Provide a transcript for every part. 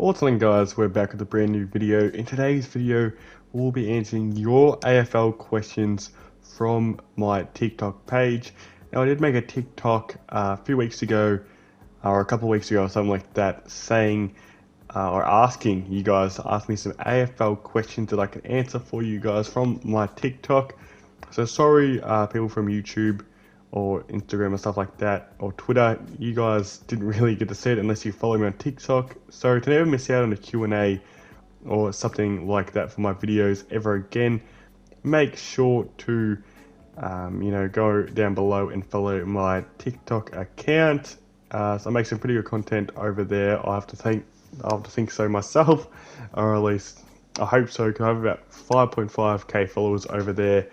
What's on, guys? We're back with a brand new video. In today's video, we'll be answering your AFL questions from my TikTok page. Now, I did make a TikTok a few weeks ago, or a couple of weeks ago, or something like that, saying or asking you guys to ask me some AFL questions that I can answer for you guys from my TikTok. So sorry, people from YouTube or Instagram and stuff like that, or Twitter, you guys didn't really get to see it unless you follow me on TikTok. So to never miss out on a Q&A or something like that for my videos ever again, make sure to go down below and follow my TikTok account. So I make some pretty good content over there. I have to think so myself, or at least I hope so, because I have about 5.5k followers over there.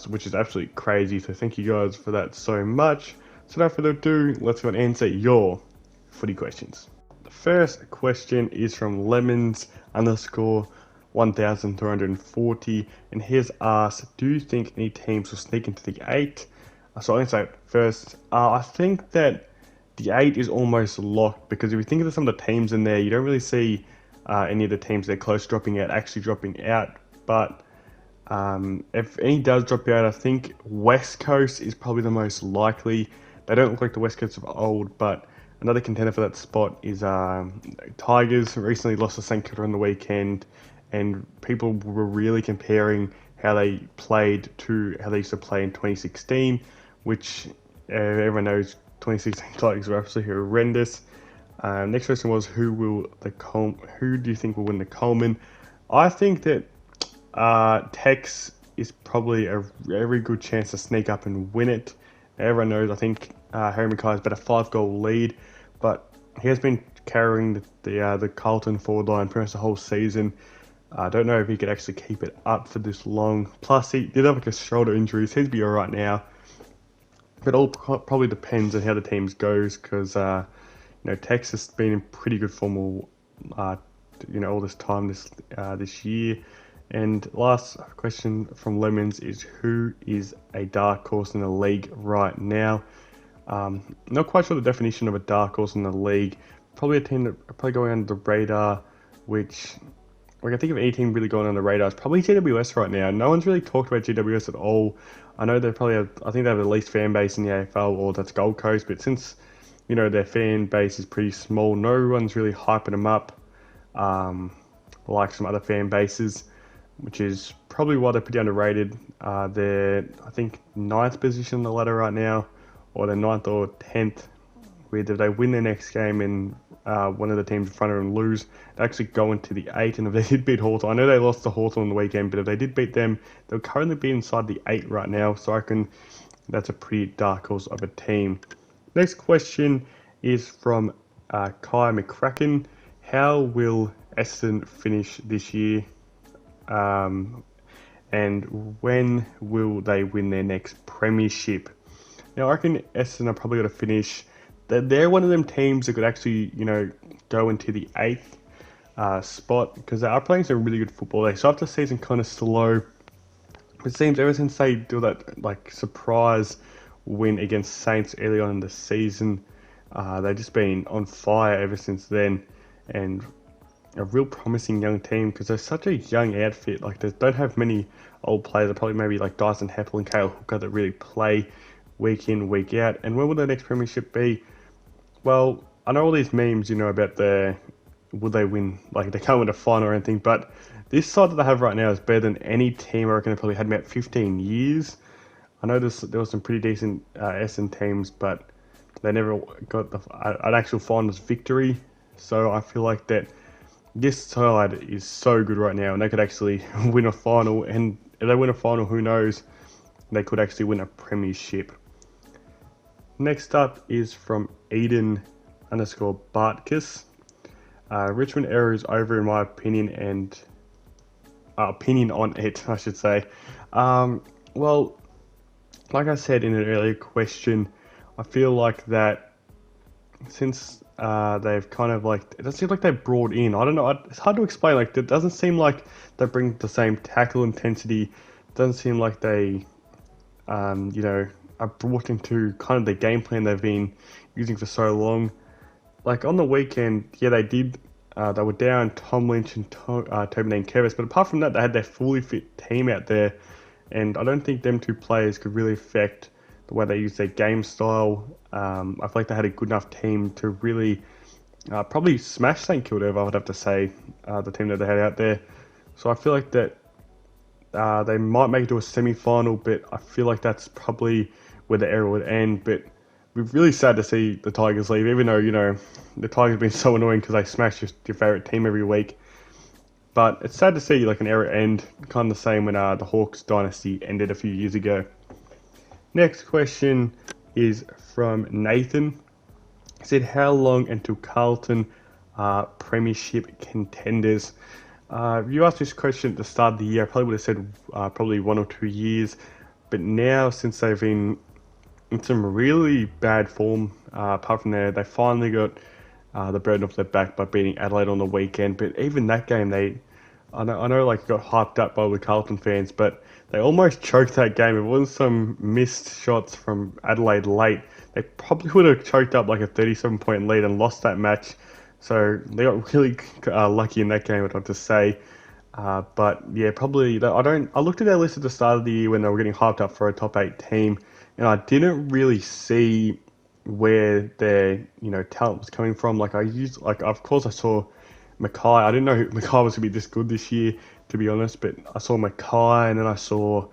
Which is absolutely crazy, so thank you guys for that so much. So without further ado, let's go and answer your footy questions. The first question is from lemons_1340, and here's asked, do you think any teams will sneak into the 8? So I'll answer first. I think that the 8 is almost locked, because if you think of some of the teams in there, you don't really see any of the teams that are close dropping out actually dropping out, but if any does drop out, I think West Coast is probably the most likely. They don't look like the West Coast of old, but another contender for that spot is Tigers. Recently lost to St Kilda on the weekend, and people were really comparing how they played to how they used to play in 2016, which everyone knows 2016 Tigers were absolutely horrendous. Next question was, who do you think will win the Coleman? I think that Tex is probably a very good chance to sneak up and win it. Everyone knows, I think Harry Mackay's got a 5-goal lead, but he has been carrying the Carlton forward line pretty much the whole season. I don't know if he could actually keep it up for this long. Plus, he did have like a shoulder injury. He seems to be alright now. But it all probably depends on how the teams goes, because Tex has been in pretty good form all this time this year. And last question from Lemons is, who is a dark horse in the league right now? Not quite sure the definition of a dark horse in the league. Probably a team that probably going under the radar, which, like, I think of any team really going under the radar, it's probably GWS right now. No one's really talked about GWS at all. I know they probably have, I think they have the least fan base in the AFL, or that's Gold Coast, but since, their fan base is pretty small, no one's really hyping them up like some other fan bases, which is probably why they're pretty underrated. They're, I think, 9th position on the ladder right now, or they're 9th or 10th, with if they win their next game and one of the teams in front of them lose, they actually go into the 8, and if they did beat Hawthorn, I know they lost to Hawthorn on the weekend, but if they did beat them, they'll currently be inside the 8 right now, so I reckon that's a pretty dark horse of a team. Next question is from Mccracken. How will Essendon finish this year? And when will they win their next premiership? Now, I reckon Essendon are probably going to finish. They're one of them teams that could actually, go into the 8th spot, because they are playing some really good football. They started the season kind of slow. It seems ever since they do that surprise win against Saints early on in the season, they've just been on fire ever since then, and a real promising young team, because they're such a young outfit. Like, they don't have many old players. They're probably maybe like Dyson Heppel and Cale Hooker that really play week in, week out. And when will the next premiership be? Well, I know all these memes, about would they win, like they can't win a final or anything, but this side that they have right now is better than any team I reckon they probably had in about 15 years. I know there was some pretty decent Essendon teams, but they never got an actual finals victory. So I feel like that this side is so good right now, and they could actually win a final. And if they win a final, who knows? They could actually win a premiership. Next up is from Eden_Bartkus. Richmond era is over, in my opinion, and opinion on it, I should say. Well, like I said in an earlier question, I feel like that since they've kind of it doesn't seem like they've brought in, I don't know, it's hard to explain, it doesn't seem like they bring the same tackle intensity. It doesn't seem like they, are brought into kind of the game plan they've been using for so long. Like on the weekend, yeah, they did They were down Tom Lynch and Toby Dean Kevis, but apart from that, they had their fully fit team out there, and I don't think them two players could really affect the way they use their game style. I feel like they had a good enough team to really probably smash St Kilda, I would have to say, the team that they had out there. So I feel like that they might make it to a semi-final, but I feel like that's probably where the era would end. But we're really sad to see the Tigers leave, even though, the Tigers have been so annoying because they smash your favourite team every week. But it's sad to see like an era end, kind of the same when the Hawks dynasty ended a few years ago. Next question is from Nathan. He said, how long until Carlton are premiership contenders? If you asked this question at the start of the year, I probably would have said probably 1 or 2 years. But now, since they've been in some really bad form, apart from there, they finally got the burden off their back by beating Adelaide on the weekend. But even that game, I know like it got hyped up by the Carlton fans, but they almost choked that game. It wasn't some missed shots from Adelaide late. They probably would have choked up like a 37-point lead and lost that match. So they got really lucky in that game, I'd have to say. But yeah, probably I looked at their list at the start of the year when they were getting hyped up for a top 8 team, and I didn't really see where their talent was coming from. Like of course I saw Mackay. I didn't know Mackay was gonna be this good this year, to be honest. But I saw Mackay, and then I saw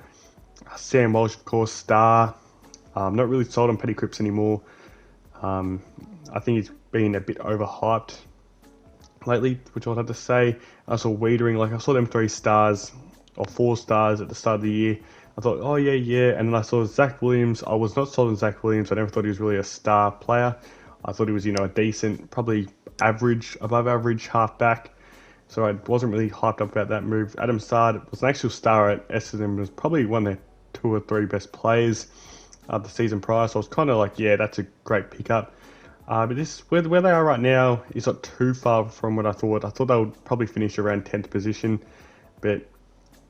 Sam Walsh, of course, star. Not really sold on Petty Cripps anymore. I think he's been a bit overhyped lately, which I'd have to say. I saw Wiedering, I saw them 3 stars or 4 stars at the start of the year. I thought, oh yeah, and then I saw Zach Williams. I was not sold on Zach Williams. I never thought he was really a star player. I thought he was, a decent, probably average, above average halfback. So I wasn't really hyped up about that move. Adam Sard was an actual star at Essendon, was probably one of their 2 or 3 best players the season prior. So I was kind of like, yeah, that's a great pickup. But this where they are right now is not too far from what I thought. I thought they would probably finish around 10th position, but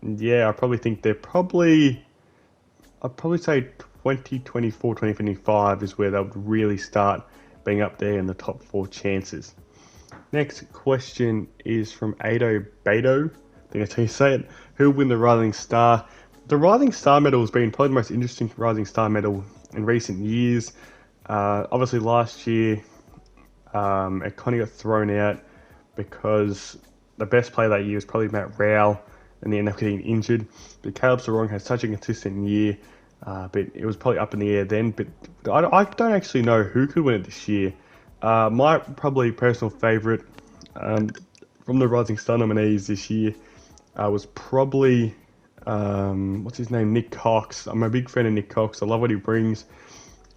yeah, I probably think I'd probably say 2024, 2025 is where they would really start being up there in the top 4 chances. Next question is from Ado Beto. I think that's how you say it. Who will win the Rising Star? The Rising Star medal has been probably the most interesting Rising Star medal in recent years. Obviously last year it kind of got thrown out because the best player that year was probably Matt Rowell, and he ended up getting injured. But Caleb Sarong had such a consistent year, but it was probably up in the air then. But I don't actually know who could win it this year. My probably personal favourite from the Rising Star nominees this year was probably what's his name, Nick Cox. I'm a big fan of Nick Cox. I love what he brings.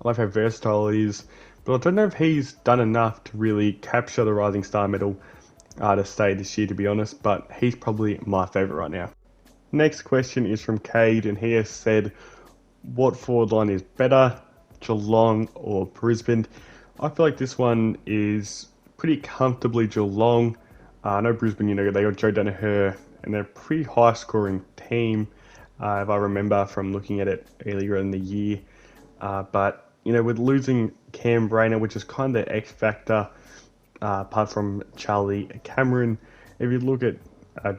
I love how versatile he is, but I don't know if he's done enough to really capture the Rising Star medal to stay this year, to be honest, but he's probably my favourite right now. Next question is from Kade, and he has said, what forward line is better, Geelong or Brisbane? I feel like this one is pretty comfortably Geelong. I know Brisbane, they got Joe Danaher, and they're a pretty high-scoring team, if I remember from looking at it earlier in the year. But with losing Cam Brainer, which is kind of the X factor, apart from Charlie Cameron, if you look at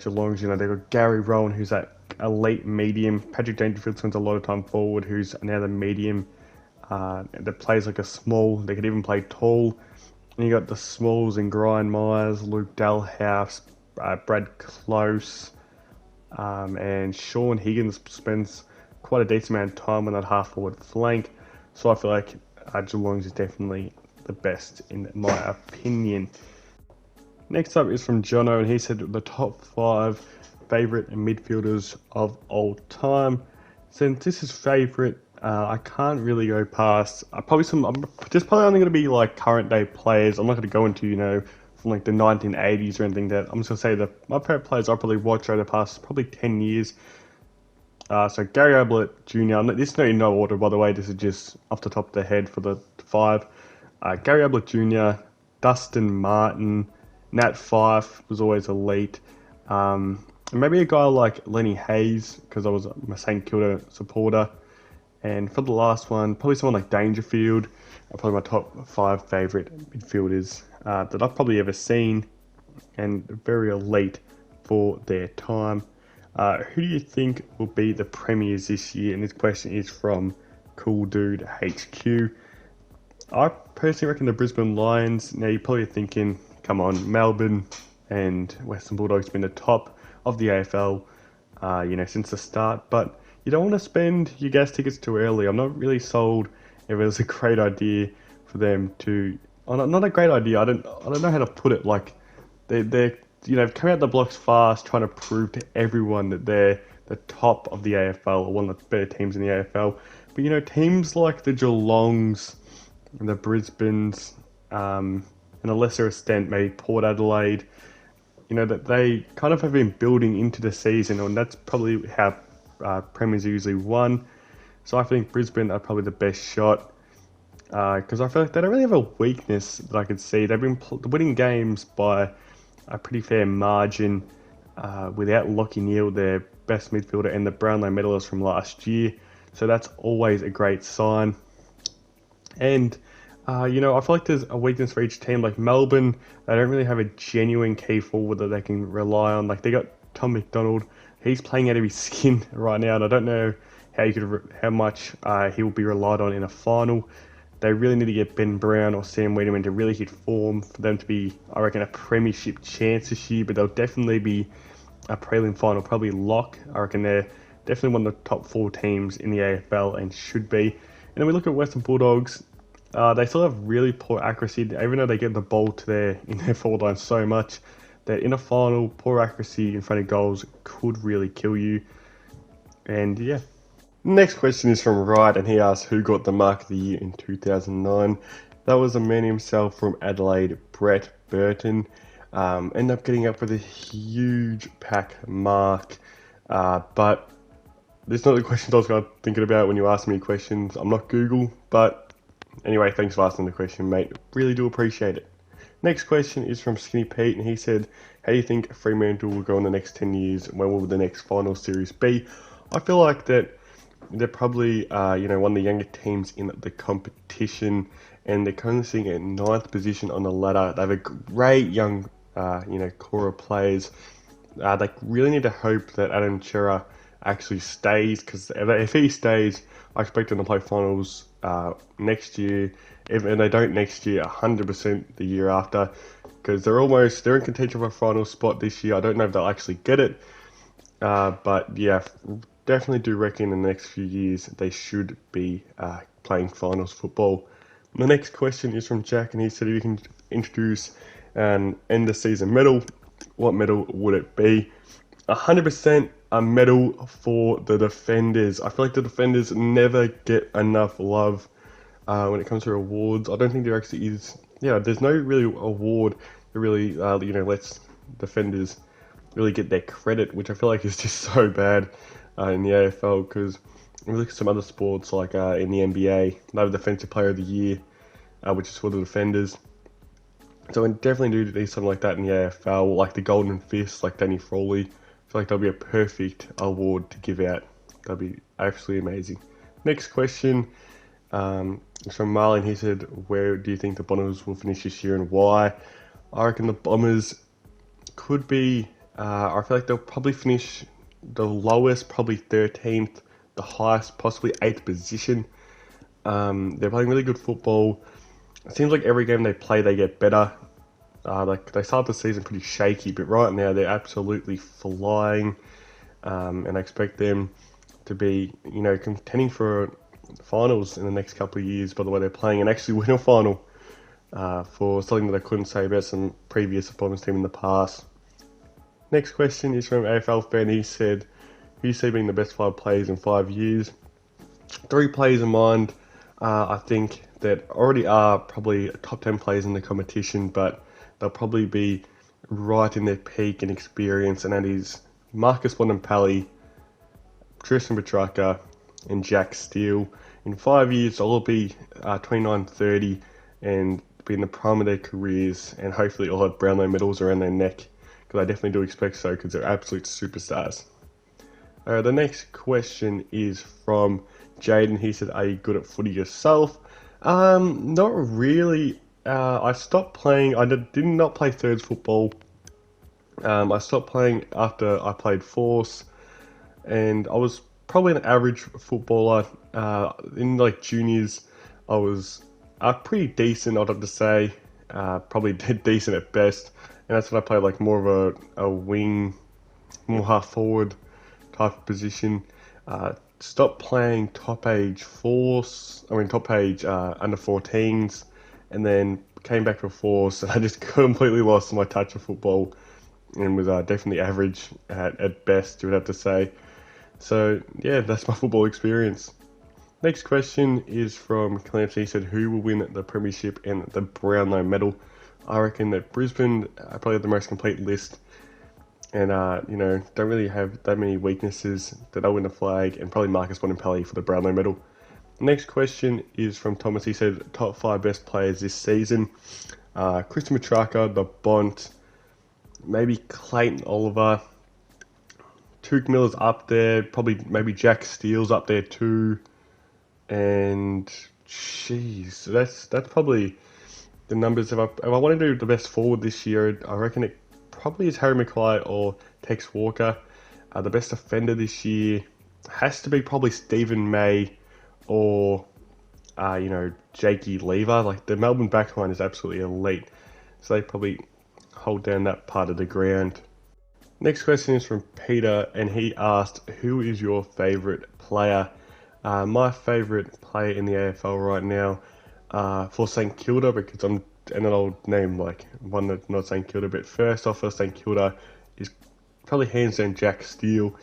Geelong's, they've got Gary Rowan, who's that elite medium. Patrick Dangerfield spends a lot of time forward, who's another medium that plays like a small. They could even play tall. And you got the smalls in Brian Myers, Luke Dalhouse, Brad Close, and Sean Higgins spends quite a decent amount of time on that half-forward flank. So I feel like Geelong's is definitely the best in my opinion. Next up is from Jono, and he said the top 5 favourite midfielders of all time. Since this is favourite, I can't really go past. I'm just probably only going to be like current day players. I'm not going to go into from like the 1980s or anything. That I'm just going to say that my favourite players I probably watched over the past probably 10 years. So Gary Ablett Jr. This is not in no order, by the way. This is just off the top of the head for the 5. Gary Ablett Jr., Dustin Martin, Nat Fyfe was always elite. And maybe a guy like Lenny Hayes, because I was a St Kilda supporter. And for the last one, probably someone like Dangerfield. Are probably my top 5 favourite midfielders that I've probably ever seen. and very elite for their time. Who do you think will be the premiers this year? And this question is from Cool Dude HQ. I personally reckon the Brisbane Lions. Now you're probably thinking, come on, Melbourne and Western Bulldogs have been the top of the AFL, since the start. But you don't want to spend your gas tickets too early. I'm not really sold if it was a great idea for them to. Not a great idea. I don't know how to put it. Like they're come out the blocks fast, trying to prove to everyone that they're the top of the AFL or one of the better teams in the AFL. But teams like the Geelongs, the Brisbanes, and a lesser extent maybe Port Adelaide, that they kind of have been building into the season, and that's probably how premiers are usually won. So I think Brisbane are probably the best shot, because I feel like they don't really have a weakness that I could see. They've been winning games by a pretty fair margin, without Lachie Neale, their best midfielder, and the Brownlow medalist from last year. So that's always a great sign. And I feel like there's a weakness for each team. Like Melbourne, they don't really have a genuine key forward that they can rely on. Like they got Tom McDonald, he's playing out of his skin right now, and I don't know how much he will be relied on in a final. They really need to get Ben Brown or Sam Wiedemann to really hit form for them to be, I reckon, a premiership chance this year. But they'll definitely be a prelim final, probably lock. I reckon they're definitely one of the top 4 teams in the AFL and should be. And then we look at Western Bulldogs. They still have really poor accuracy, even though they get the ball in their forward line so much. That in a final, poor accuracy in front of goals could really kill you. And yeah. Next question is from Wright, and he asks who got the mark of the year in 2009. That was a man himself from Adelaide, Brett Burton. Ended up getting up with a huge pack mark. But this is not the questions I was thinking about when you asked me questions. I'm not Google, but anyway, thanks for asking the question, mate. Really do appreciate it. Next question is from Skinny Pete, and he said, how do you think Fremantle will go in the next 10 years? When will the next final series be? I feel like that they're probably, one of the younger teams in the competition, and they're currently sitting at 9th position on the ladder. They have a great young, core of players. They really need to hope that Adam Chera actually stays, because if he stays, I expect them to play finals next year. If they don't next year, 100% the year after, because they're in contention for a final spot this year. I don't know if they'll actually get it, but yeah, definitely do reckon in the next few years they should be playing finals football. The next question is from Jack, and he said if you can introduce an end of season medal, what medal would it be? 100% a medal for the defenders. I feel like the defenders never get enough love when it comes to awards. I don't think there actually is. Yeah, there's no really award that really lets defenders really get their credit, which I feel like is just so bad in the AFL, because if you look at some other sports like in the NBA, they have Defensive Player of the Year, which is for the defenders. So we definitely do need something like that in the AFL, like the Golden Fist, like Danny Frawley. I feel like that'll be a perfect award to give out. That'll be absolutely amazing. Next question is from Marlin. He said, where do you think the Bombers will finish this year and why? I reckon the Bombers could be, I feel like they'll probably finish the lowest, probably 13th, the highest, possibly 8th position. They're playing really good football. It seems like every game they play, they get better. They start the season pretty shaky, but right now they're absolutely flying. And I expect them to be, contending for finals in the next couple of years by the way they're playing, and actually win a final, for something that I couldn't say about some previous opponents team in the past. Next question is from AFL fan. He said, who you see being the best 5 players in 5 years? 3 players in mind, I think, that already are probably top 10 players in the competition, but they'll probably be right in their peak and experience, and that is Marcus Bontempelli, Tristan Petrarca, and Jack Steele. In 5 years, they'll all be 29, 30, and be in the prime of their careers, and hopefully all have Brownlow medals around their neck, because I definitely do expect so, because they're absolute superstars. The next question is from Jaden. He said, are you good at footy yourself? Not really. I stopped playing. I did not play thirds football I stopped playing after I played force, and I was probably an average footballer. In like juniors, I was pretty decent, I'd have to say. Probably decent at best, and that's when I played like more of a wing, more half forward type of position. Stopped playing top age force. I mean top age under 14s, and then came back for force, and I just completely lost my touch of football, and was definitely average at best, you would have to say. So yeah, that's my football experience. Next question is from Clancy. He said, "Who will win the premiership and the Brownlow medal?" I reckon that Brisbane probably have the most complete list, and don't really have that many weaknesses that they'll win the flag, and probably Marcus Bontempelli for the Brownlow medal. Next question is from Thomas. He said, "Top 5 best players this season." Christian Mccracken, the Bont, maybe Clayton Oliver, Tuke Miller's up there, probably maybe Jack Steele's up there too, and jeez, that's probably the numbers. If I want to do the best forward this year, I reckon it probably is Harry Mackay or Tex Walker. The best defender this year has to be probably Stephen May or Jakey Lever. Like the Melbourne backline is absolutely elite, so they probably hold down that part of the ground. Next question is from Peter, and he asked, "Who is your favourite player?" My favourite player in the AFL right now for St Kilda, because and then I'll name like one that's not St Kilda, but first off for St Kilda is probably hands down Jack Steele,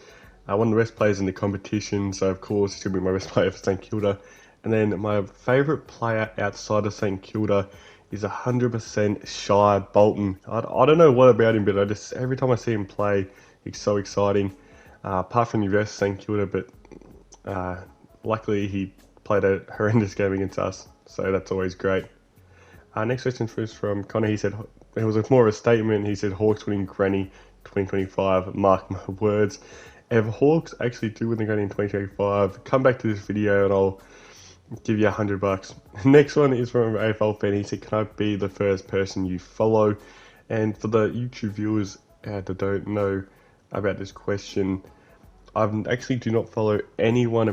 one of the best players in the competition, so of course he's going to be my best player for St Kilda. And then my favourite player outside of St Kilda is 100% Shai Bolton. I don't know what about him, but every time I see him play, it's so exciting. Apart from the St Kilda, but luckily he played a horrendous game against us, so that's always great. Next question was from Connor. He said, it was more of a statement. He said, "Hawks winning Granny 2025, mark my words." If Hawks actually do win the Granny in 2025, come back to this video and I'll give you $100. Next one is from an AFL fan. He said, "Can I be the first person you follow?" And for the YouTube viewers that don't know about this question, I actually do not follow anyone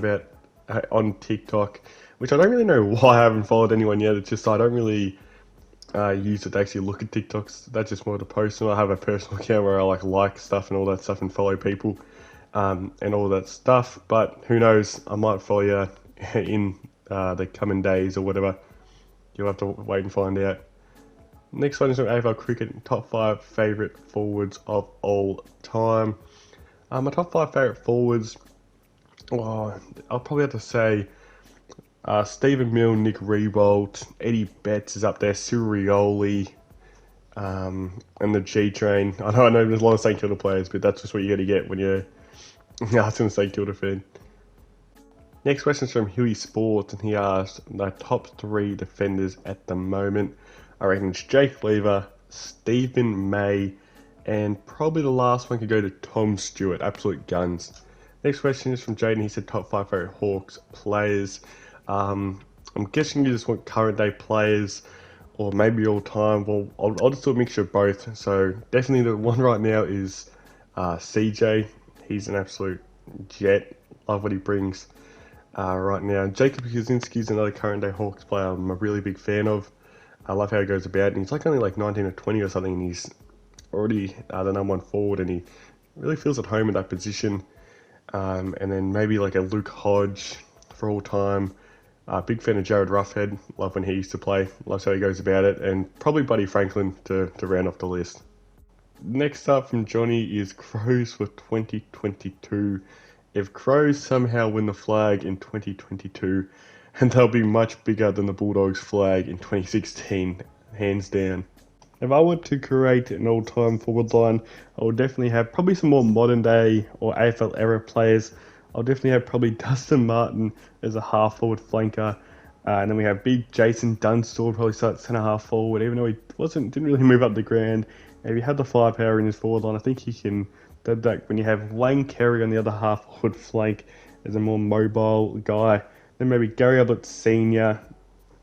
on TikTok, which I don't really know why I haven't followed anyone yet. It's just I don't really use it to actually look at TikToks. That's just more the personal. I have a personal account where I like stuff and all that stuff and follow people and all that stuff. But who knows? I might follow you in the coming days or whatever. You'll have to wait and find out. Next one is from AFL Cricket, top 5 favourite forwards of all time. My top 5 favourite forwards, I'll probably have to say Stephen Mill, Nick Riewoldt, Eddie Betts is up there, Surioli, and the G Train. I know there's a lot of St Kilda players, but that's just what you got to get when you're asking a St Kilda fan. Next question is from Huey Sports, and he asked the top 3 defenders at the moment. I reckon it's Jake Lever, Stephen May, and probably the last one could go to Tom Stewart. Absolute guns. Next question is from Jaden. He said top 5 favourite Hawks players. I'm guessing you just want current day players or maybe all time. Well, I'll just do a mixture of both. So definitely the one right now is CJ. He's an absolute jet. Love what he brings right now. Jacob Kaczynski is another current day Hawks player I'm a really big fan of. I love how he goes about, and he's only 19 or 20 or something, and he's already the number 1 forward, and he really feels at home in that position. And then maybe like a Luke Hodge for all time. Big fan of Jared Roughhead. Love when he used to play. Loves how he goes about it. And probably Buddy Franklin to round off the list. Next up from Johnny is Crows for 2022. If Crows somehow win the flag in 2022, and they'll be much bigger than the Bulldogs flag in 2016, hands down. If I were to create an all-time forward line, I would definitely have probably some more modern day or AFL era players. I'll definitely have probably Dustin Martin as a half forward flanker. And then we have big Jason Dunstall probably start centre half forward, even though he didn't really move up the ground. If he had the firepower in his forward line, I think he can do that. When you have Wayne Carey on the other half forward flank as a more mobile guy, then maybe Gary Ablett Senior,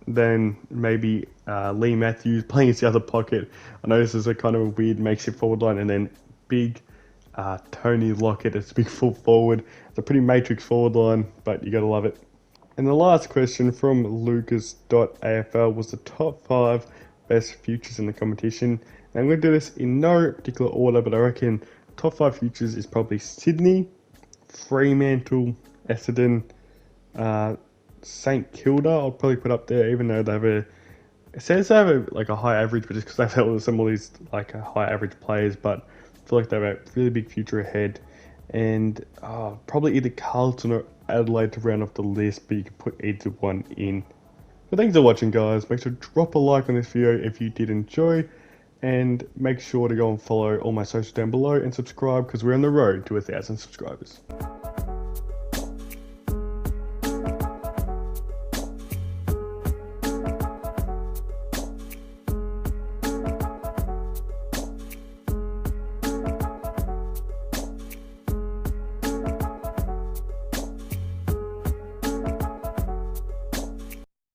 then maybe Lee Matthews playing as the other pocket. I know this is a kind of a weird makeshift forward line, and then big Tony Lockett as a big full forward. It's a pretty matrix forward line, but you gotta love it. And the last question from Lucas.afl was the top 5 best futures in the competition. And I'm going to do this in no particular order, but I reckon top 5 futures is probably Sydney, Fremantle, Essendon, St Kilda. I'll probably put up there, even though they have it says they have a high average, but just because they've held some of these high average players, but I feel like they have a really big future ahead. And probably either Carlton or Adelaide to round off the list, but you can put either one in. But thanks for watching, guys. Make sure to drop a like on this video if you did enjoy, and make sure to go and follow all my socials down below and subscribe, because we're on the road to 1,000 subscribers.